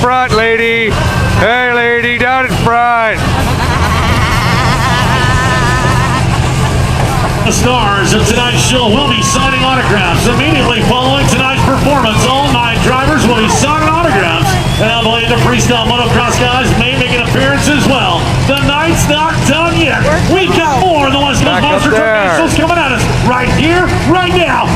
front, lady. Hey, lady, down in front. The stars of tonight's show will be signing autographs. Immediately following tonight's performance, all 9 drivers will be signing autographs. And I believe the freestyle motocross guys may make an appearance as well. The night's not done yet. We got more of the West Coast Monster Truck Nationals coming at us right here, right now.